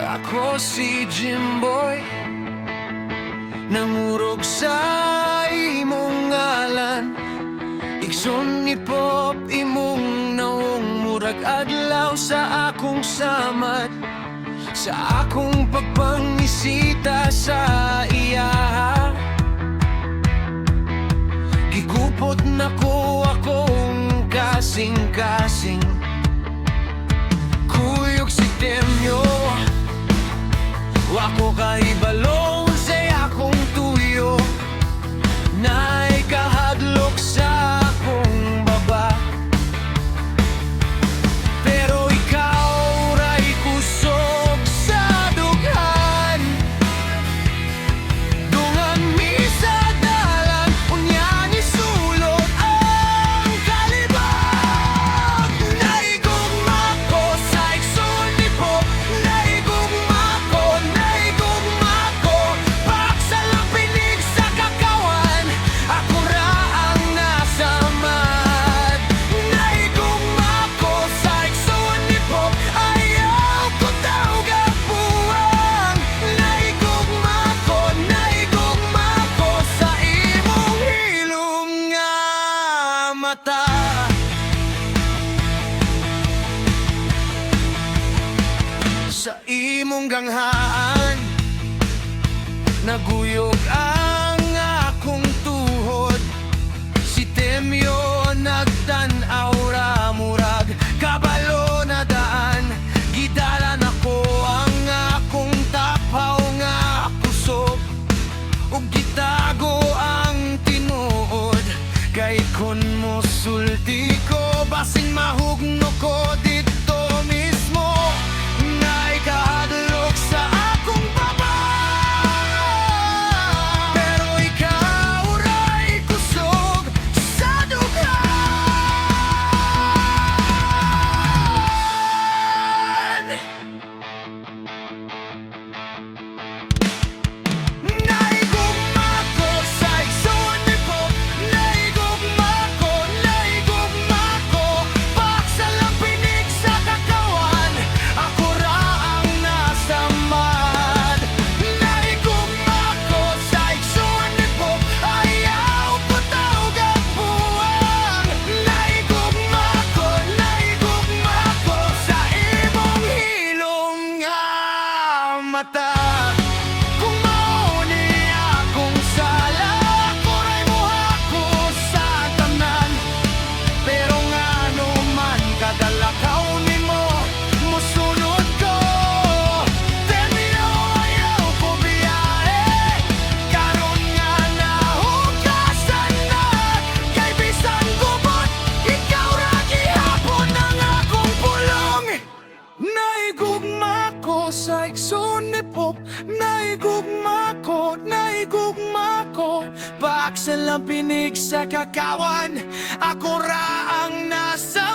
Ako si Jimboy, nangurog sa imong ngalan. Igsoon ni Pop imong naong murag adlaw sa akong samad, sa akong pagpangisita sa iya. Gigupot na ko akong kasing-kasing. Kuyog si Temyo, wako kay balong sa akong tuyo, na ikahadlok sa akong baba. Pero ikaw ray kusog sa dughan, dungan mi sa dalan, unya ni sulod ang kalibag. Naigugma ko sa igsoon ni Pop, naigugma ko, paksa lang pinig sa kakawan, ako ra ang nasamad. Naigugma ko sa igsoon ni Pop, ayaw ko daw gapuang. Naigugma ko sa imong hilom nga mata. Sa imong ganghaan, naguyog ang akong tuhod. Si Temyo nagtan-aw ra murag kabalo na daan. Gidalan ako ang akong tapaw nga kusog, ug gitago ang tinuod. Kay kon mo sulti ko, basing mahugno ko dito mismo, na ikahadlok sa akong baba. Pero ikaw ray kusog sa dughan. Naigugma ko sa igsoon ni Pop, naigugma ko, paksa lang pinig sa kakawan, ako ra ang nasamad. Naigugma ko sa igsoon ni Pop, ayaw ko daw gapuang. Naigugma ko sa imong hilom nga mata. Kung mauni akong sala, ako ray muhako sa tanan. Pero ngano man kadalakaw nimo, mosunod ko. Temyo, ayaw ko biyahe, karon nga nahugasan na. Kay bisan gubot, ikaw ra gihapon ang akong pulong. Naigugma ko sa igsoon ni Pop, naigugma ko, paksa lang pinig sa kakawan, ako ra ang nasa